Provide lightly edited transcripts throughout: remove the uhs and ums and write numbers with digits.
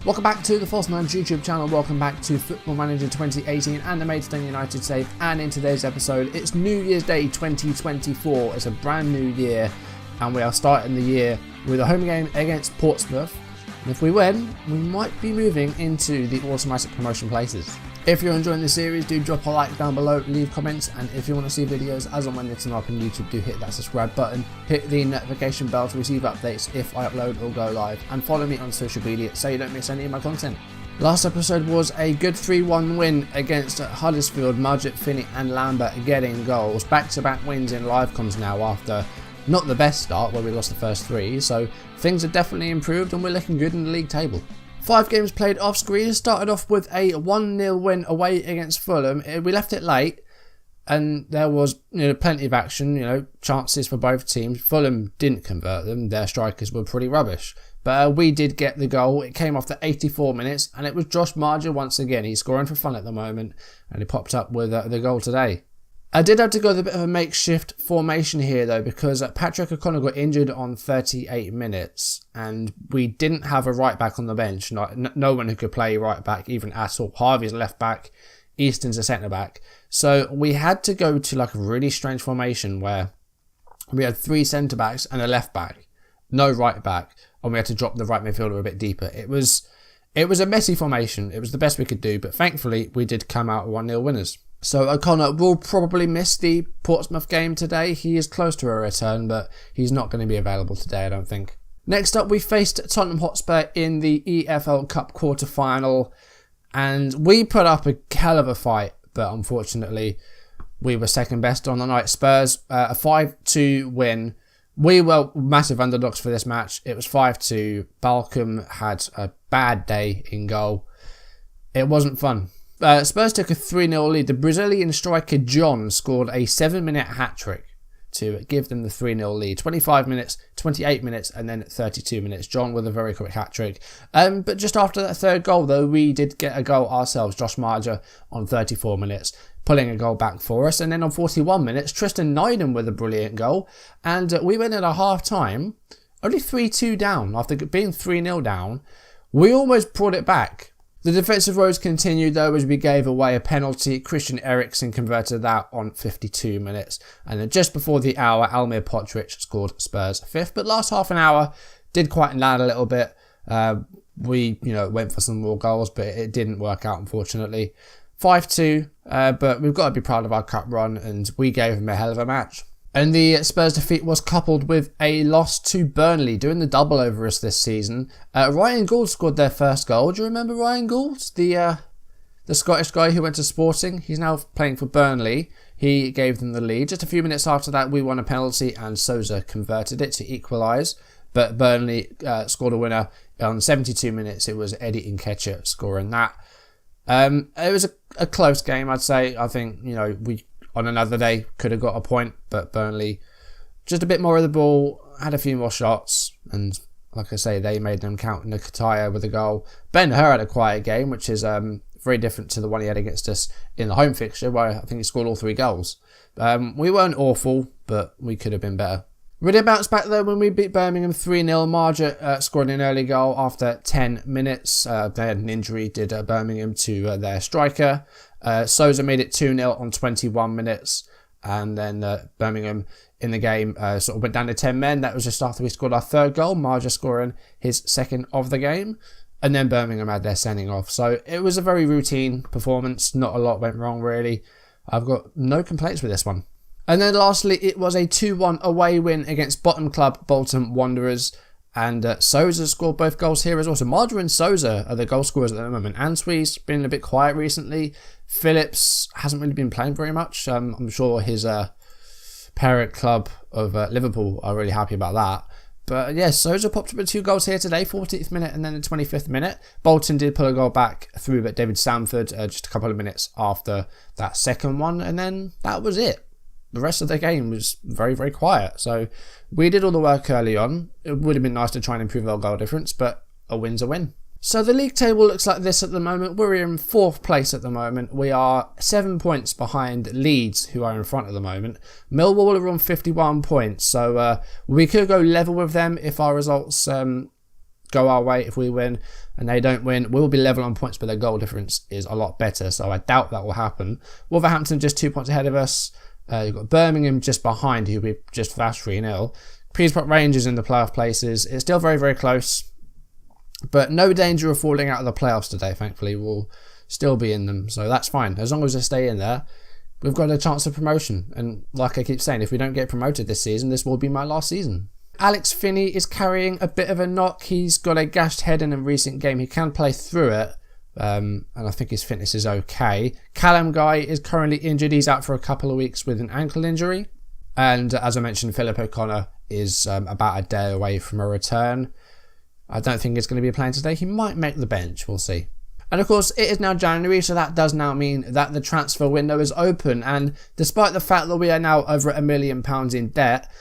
Welcome back to the False Nines YouTube channel, welcome back to Football Manager 2018 and the Maidstone United save, and in today's episode it's New Year's Day 2024, it's a brand new year and we are starting the year with a home game against Portsmouth, and if we win we might be moving into the automatic promotion places. If you're enjoying the series, do drop a like down below, leave comments, and if you want to see videos as and when they turn up on YouTube, do hit that subscribe button, hit the notification bell to receive updates if I upload or go live, and follow me on social media so you don't miss any of my content. Last episode was a good 3-1 win against Huddersfield, Mudgett, Finney and Lambert getting goals. Back-to-back wins in livecoms now after not the best start where we lost the first 3, so things have definitely improved and we're looking good in the league table. 5 games played off screen, started off with a 1-0 win away against Fulham. We left it late and there was plenty of action, chances for both teams. Fulham didn't convert them, their strikers were pretty rubbish. But we did get the goal, it came after 84 minutes and it was Josh Marger once again. He's scoring for fun at the moment and he popped up with the goal today. I did have to go with a bit of a makeshift formation here though, because Patrick O'Connor got injured on 38 minutes and we didn't have a right back on the bench. No one who could play right back even at all. Harvey's left back, Easton's a centre back. So we had to go to like a really strange formation where we had 3 centre backs and a left back, no right back, and we had to drop the right midfielder a bit deeper. It was a messy formation. It was the best we could do, but thankfully we did come out 1-0 winners. So O'Connor will probably miss the Portsmouth game today. He is close to a return, but he's not going to be available today, I don't think. Next up, we faced Tottenham Hotspur in the EFL Cup quarter-final, and we put up a hell of a fight, but unfortunately, we were second best on the night. Spurs, a 5-2 win. We were massive underdogs for this match. It was 5-2. Balcom had a bad day in goal. It wasn't fun. Spurs took a 3-0 lead. The Brazilian striker John scored a 7-minute hat-trick to give them the 3-0 lead. 25 minutes, 28 minutes and then 32 minutes. John with a very quick hat-trick. But just after that third goal though, we did get a goal ourselves. Josh Marger on 34 minutes, pulling a goal back for us. And then on 41 minutes, Tristan Nyden with a brilliant goal. And we went at a half-time, only 3-2 down. After being 3-0 down, we almost brought it back. The defensive woes continued though as we gave away a penalty. Christian Eriksen converted that on 52 minutes. And then just before the hour, Almir Potric scored Spurs' 5th. But last half an hour did quite land a little bit. We went for some more goals, but it didn't work out unfortunately. 5-2, but we've got to be proud of our cup run and we gave them a hell of a match. And the Spurs defeat was coupled with a loss to Burnley, doing the double over us this season. Ryan Gould scored their first goal. Do you remember Ryan Gould? The Scottish guy who went to Sporting. He's now playing for Burnley. He gave them the lead. Just a few minutes after that, we won a penalty and Sousa converted it to equalise. But Burnley scored a winner on 72 minutes. It was Eddie Nketiah scoring that. It was a close game, I'd say. I think, we on another day could have got a point, but Burnley just a bit more of the ball, had a few more shots, and like I say, they made them count. Nketiah with a goal. Ben Hur had a quiet game, which is very different to the one he had against us in the home fixture, where I think he scored all 3 goals. We weren't awful, but we could have been better. We did bounce back though when we beat Birmingham 3-0. Marger scored an early goal after 10 minutes. They had an injury, did Birmingham, to their striker. Sousa made it 2-0 on 21 minutes. And then Birmingham in the game sort of went down to 10 men. That was just after we scored our 3rd goal. Marger scoring his 2nd of the game. And then Birmingham had their sending off. So it was a very routine performance. Not a lot went wrong really. I've got no complaints with this one. And then lastly, it was a 2-1 away win against bottom club Bolton Wanderers. And Sousa scored both goals here as well. So Marger and Sousa are the goal scorers at the moment. Answee's been a bit quiet recently. Phillips hasn't really been playing very much. I'm sure his parent club of Liverpool are really happy about that. But yeah, Sousa popped up with 2 goals here today, 40th minute and then the 25th minute. Bolton did pull a goal back through David Samford just a couple of minutes after that second one. And then that was it. The rest of the game was very, very quiet. So we did all the work early on. It would have been nice to try and improve our goal difference, but a win's a win. So the league table looks like this at the moment. We're in 4th place at the moment. We are 7 points behind Leeds, who are in front at the moment. Millwall are on 51 points. So we could go level with them if our results go our way, if we win and they don't win, we'll be level on points, but their goal difference is a lot better. So I doubt that will happen. Wolverhampton just 2 points ahead of us. You've got Birmingham just behind, who we just thrashed 3-0. Peterborough Rangers in the playoff places. It's still very, very close. But no danger of falling out of the playoffs today, thankfully. We'll still be in them, so that's fine. As long as they stay in there, we've got a chance of promotion. And like I keep saying, if we don't get promoted this season, this will be my last season. Alex Finney is carrying a bit of a knock. He's got a gashed head in a recent game. He can play through it, and I think his fitness is okay. Callum Guy is currently injured. He's out for a couple of weeks with an ankle injury. And as I mentioned, Philip O'Connor is about a day away from a return. I don't think he's going to be playing today. He might make the bench. We'll see. And of course, it is now January, so that does now mean that the transfer window is open. And despite the fact that we are now over £1 million in debt,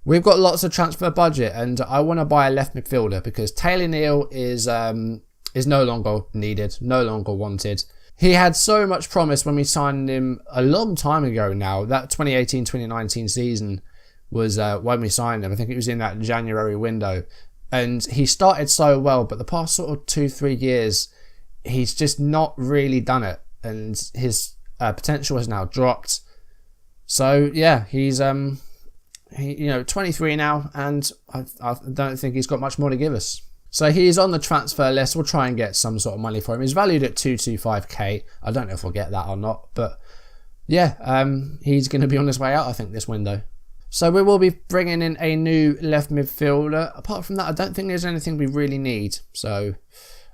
we've got lots of transfer budget. And I want to buy a left midfielder because Taylor Neal is no longer needed, no longer wanted. He had so much promise when we signed him a long time ago now. That 2018-2019 season was when we signed him. I think it was in that January window. And he started so well, but the past sort of 2-3 years, he's just not really done it. And his potential has now dropped. So, yeah, he's 23 now, and I don't think he's got much more to give us. So he's on the transfer list. We'll try and get some sort of money for him. He's valued at 225k. I don't know if we'll get that or not, but yeah, he's going to be on his way out, I think, this window. So we will be bringing in a new left midfielder. Apart from that, I don't think there's anything we really need. So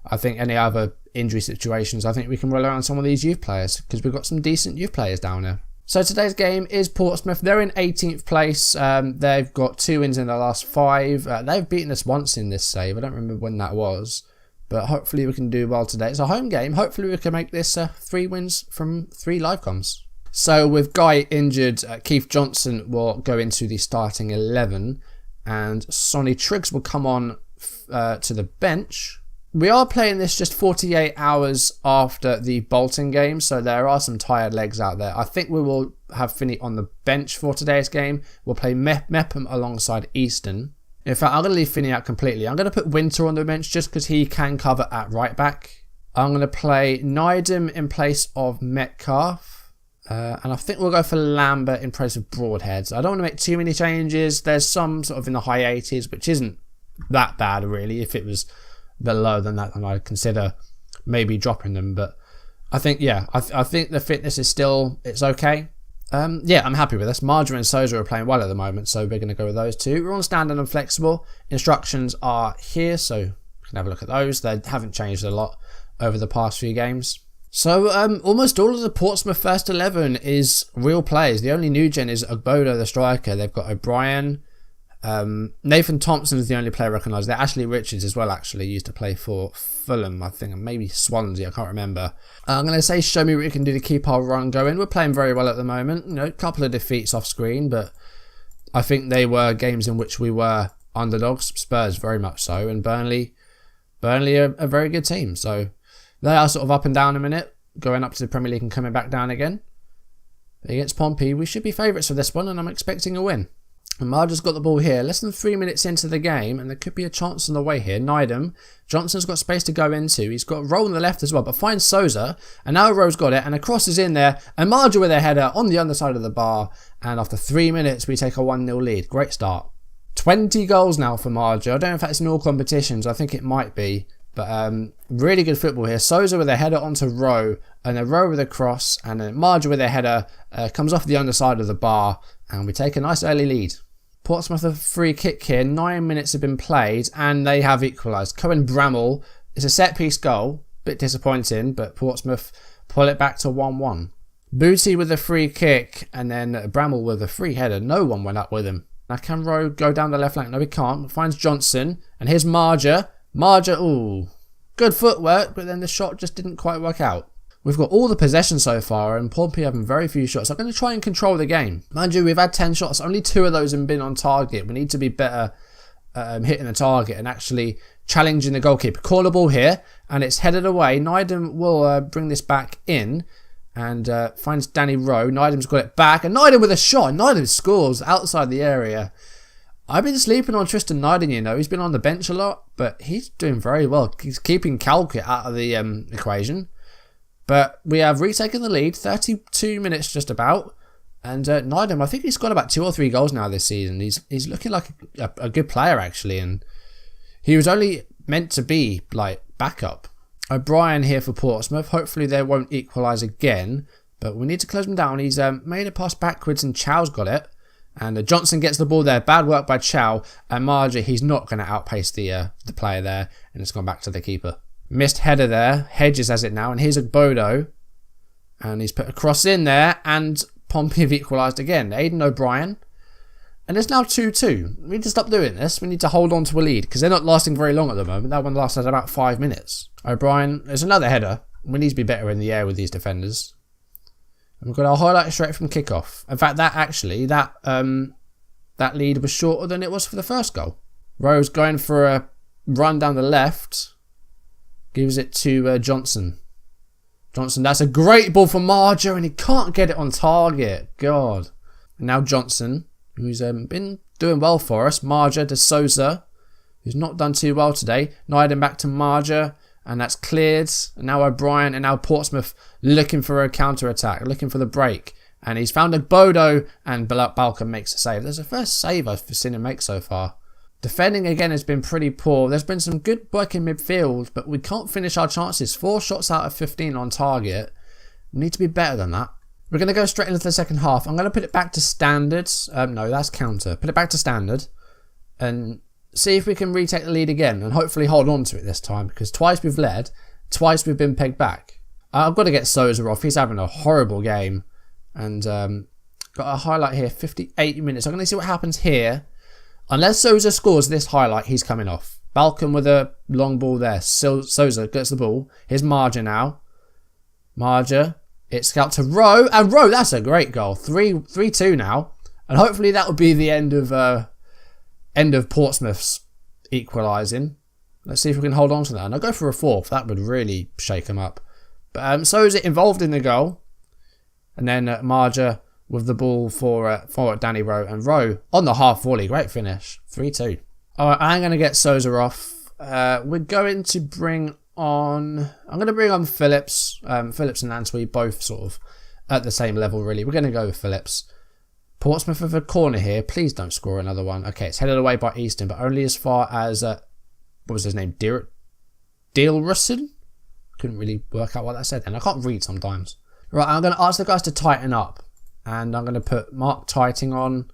I think any other injury situations, I think we can rely on some of these youth players because we've got some decent youth players down there. So today's game is Portsmouth. They're in 18th place. They've got 2 wins in the last 5. They've beaten us once in this save. I don't remember when that was. But hopefully we can do well today. It's a home game. Hopefully we can make this 3 wins from 3 live comms. So with Guy injured, Keith Johnson will go into the starting 11. And Sonny Triggs will come on to the bench. We are playing this just 48 hours after the Bolton game, so there are some tired legs out there. I think we will have Finney on the bench for today's game. We'll play Mepham alongside Easton. In fact, I'm going to leave Finney out completely. I'm going to put Winter on the bench just because he can cover at right back. I'm going to play Nydam in place of Metcalf. And I think we'll go for Lambert in place of Broadheads. I don't want to make too many changes. There's some sort of in the high 80s, which isn't that bad really. If it was below than that, then I'd consider maybe dropping them. But I think, yeah, I think the fitness is still, it's okay. Yeah, I'm happy with this. Marjorie and Sosa are playing well at the moment, so we're going to go with those 2. We're on standard and flexible. Instructions are here, so we can have a look at those. They haven't changed a lot over the past few games. So almost all of the Portsmouth first 11 is real players. The only new gen is Ogbodo, the striker. They've got O'Brien. Nathan Thompson is the only player recognised. Ashley Richards as well, actually used to play for Fulham, I think, and maybe Swansea, I can't remember. I'm going to say show me what you can do to keep our run going. We're playing very well at the moment. You know, a couple of defeats off screen, but I think they were games in which we were underdogs. Spurs very much so, and Burnley are a very good team. So they are sort of up and down a minute, going up to the Premier League and coming back down again. Against Pompey, we should be favourites for this one, and I'm expecting a win. And Marja's got the ball here, less than 3 minutes into the game, and there could be a chance on the way here. Nydam, Johnson's got space to go into. He's got Rowe on the left as well, but finds Sosa, and now Rowe's got it, and a cross is in there, and Marja with a header on the underside of the bar, and after 3 minutes we take a 1-0 lead. Great start. 20 goals now for Marja. I don't know if that's in all competitions, I think it might be, but really good football here. Sosa with a header onto Rowe, and then Rowe with a cross, and then Marja with a header comes off the underside of the bar, and we take a nice early lead. Portsmouth a free kick here. 9 minutes have been played and they have equalised. Cohen Bramall, it's a set piece goal. Bit disappointing, but Portsmouth pull it back to 1-1. Booty with a free kick and then Bramall with a free header. No one went up with him. Now can Rowe go down the left flank? No, he can't. Finds Johnson and here's Marja. Marja, ooh, good footwork, but then the shot just didn't quite work out. We've got all the possession so far and Pompey having very few shots. I'm going to try and control the game. Mind you, we've had 10 shots. Only 2 of those have been on target. We need to be better hitting the target and actually challenging the goalkeeper. Corner ball here and it's headed away. Nydam will bring this back in and finds Danny Rowe. Nydam's got it back and Nydam with a shot. Nydam scores outside the area. I've been sleeping on Tristan Knighton, you know. He's been on the bench a lot, but he's doing very well. He's keeping Calkit out of the equation. But we have retaken the lead, 32 minutes just about. And Knighton, I think he's got about 2 or 3 goals now this season. He's looking like a good player, actually. And he was only meant to be, like, backup. O'Brien here for Portsmouth. Hopefully they won't equalise again. But we need to close him down. He's made a pass backwards and Chow's got it. And Johnson gets the ball there. Bad work by Chow. And Marja, he's not going to outpace the player there. And it's gone back to the keeper. Missed header there. Hedges has it now. And here's a Bodo. And he's put a cross in there. And Pompey have equalised again. Aidan O'Brien. And it's now 2-2. We need to stop doing this. We need to hold on to a lead. Because they're not lasting very long at the moment. That one lasted about 5 minutes. O'Brien. There's another header. We need to be better in the air with these defenders. And we've got our highlight straight from kickoff. In fact, that lead was shorter than it was for the first goal. Rose going for a run down the left. Gives it to Johnson. Johnson, that's a great ball for Marjo, and he can't get it on target. God. And now Johnson, who's been doing well for us. Marja to Souza, who's not done too well today. Knighton back to Marja. And that's cleared. And now O'Brien and now Portsmouth looking for a counter-attack, looking for the break. And he's found a Bodo and Balcom makes a save. There's the first save I've seen him make so far. Defending again has been pretty poor. There's been some good work in midfield, but we can't finish our chances. 4 shots out of 15 on target. We need to be better than that. We're going to go straight into the second half. I'm going to put it back to standard. No, that's counter. Put it back to standard. And see if we can retake the lead again and hopefully hold on to it this time, because twice we've led, twice we've been pegged back. I've got to get Souza off. He's having a horrible game. And got a highlight here, 58 minutes. I'm going to see what happens here. Unless Souza scores this highlight, he's coming off. Balcom with a long ball there. Souza gets the ball. Here's Marja now. Marja. It's out to Rowe. And Rowe, that's a great goal. 3-2 now. And hopefully that will be the end of Portsmouth's equalising. Let's see if we can hold on to that. And I'll go for a 4th. That would really shake them up. But Souza involved in the goal. And then Marja with the ball for Danny Rowe. And Rowe on the half volley. Great finish. 3-2. Alright, I'm going to get Souza off. We're going to bring on... I'm going to bring on Phillips. Phillips and Antwi both sort of at the same level, really. We're going to go with Phillips. Portsmouth with a corner here. Please don't score another one. Okay, it's headed away by Easton, but only as far as... what was his name? Dealrussen? Couldn't really work out what that said then. I can't read sometimes. Right, I'm going to ask the guys to tighten up. And I'm going to put Mark Tighting on.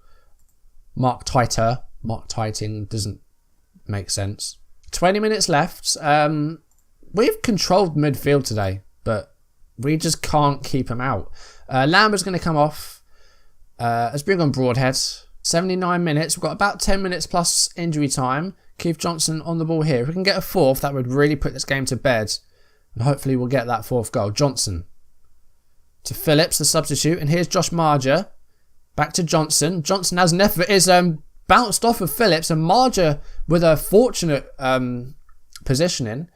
Mark Tighter. Mark Tighting doesn't make sense. 20 minutes left. We've controlled midfield today, but we just can't keep him out. Lambert's going to come off. Let's bring on Broadhead. 79 minutes. We've got about 10 minutes plus injury time. Keith Johnson on the ball here. If we can get a 4th, that would really put this game to bed. And hopefully we'll get that 4th goal. Johnson. To Phillips, the substitute. And here's Josh Marja. Back to Johnson. Johnson has an effort. Is bounced off of Phillips. And Marja with a fortunate positioning.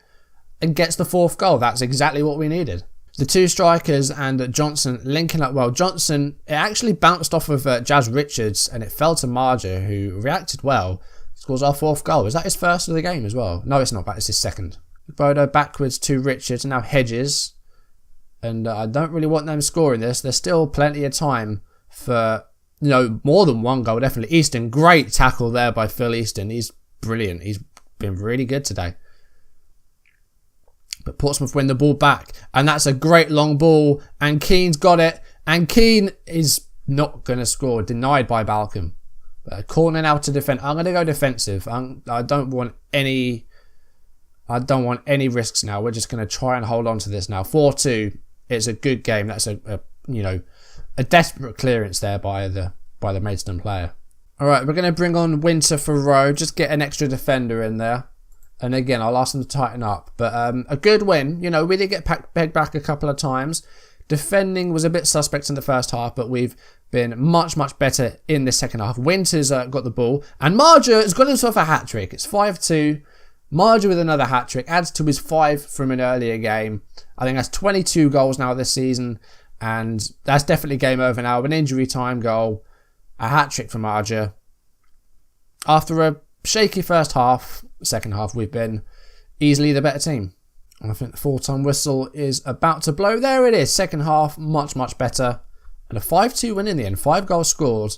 And gets the 4th goal. That's exactly what we needed. The 2 strikers and Johnson linking up well. Johnson, it actually bounced off of Jazz Richards. And it fell to Marja, who reacted well. Scores our 4th goal. Is that his first of the game as well? No, it's not. It's his second. Bodo backwards to Richards. And now Hedges. And I don't really want them scoring this. There's still plenty of time for, more than 1 goal, definitely. Easton, great tackle there by Phil Easton. He's brilliant. He's been really good today. But Portsmouth win the ball back. And that's a great long ball. And Keane's got it. And Keane is not going to score. Denied by Balcom. Corner now to defend. I'm going to go defensive. I don't want any risks now. We're just going to try and hold on to this now. 4-2. It's a good game. That's a desperate clearance there by the Maidstone player. All right, we're going to bring on Winter for Rowe. Just get an extra defender in there. And again, I'll ask them to tighten up. But a good win. We did get pegged back a couple of times. Defending was a bit suspect in the first half, but we've been much, much better in the second half. Winter's got the ball. And Marja has got himself a hat-trick. It's 5-2. Marja with another hat-trick. Adds to his 5 from an earlier game. I think that's 22 goals now this season. And that's definitely game over now. An injury time goal. A hat-trick for Marja. After a shaky first half, second half we've been easily the better team. And I think the full-time whistle is about to blow. There it is. Second half, much, much better. And a 5-2 win in the end. 5 goals scored.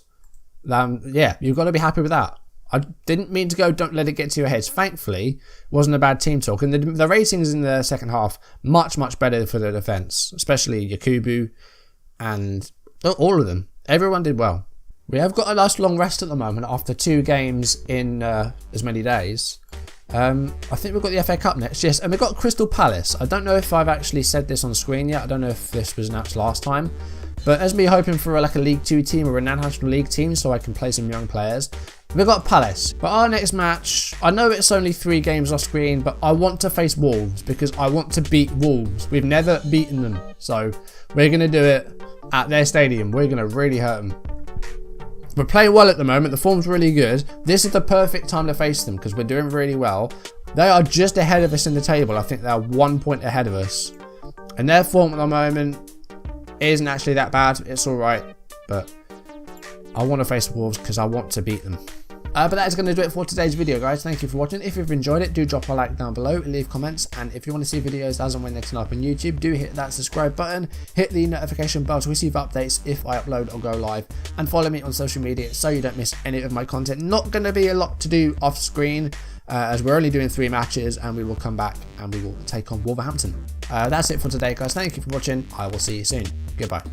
Yeah, you've got to be happy with that. I didn't mean to go, don't let it get to your heads. Thankfully, it wasn't a bad team talk. And the ratings in the second half, much, much better for the defence. Especially Yakubu and all of them. Everyone did well. We have got a nice long rest at the moment after 2 games in as many days. I think we've got the FA Cup next, yes, and we've got Crystal Palace. I don't know if I've actually said this on screen yet. I don't know if this was announced last time. But as me hoping for a League 2 team or a National League team so I can play some young players, we've got Palace. But our next match, I know it's only 3 games off screen, but I want to face Wolves because I want to beat Wolves. We've never beaten them, so we're going to do it at their stadium. We're going to really hurt them. We're playing well at the moment. The form's really good. This is the perfect time to face them because we're doing really well. They are just ahead of us in the table. I think they're 1 point ahead of us. And their form at the moment isn't actually that bad. It's all right. But I want to face Wolves because I want to beat them. But that is going to do it for today's video, guys. Thank you for watching. If you've enjoyed it, do drop a like down below, leave comments, and if you want to see videos as and when they turn up on YouTube, do hit that subscribe button, hit the notification bell to receive updates if I upload or go live, and follow me on social media so you don't miss any of my content. Not going to be a lot to do off screen, as we're only doing 3 matches, and we will come back and we will take on Wolverhampton. That's it for today, guys. Thank you for watching. I will see you soon. Goodbye.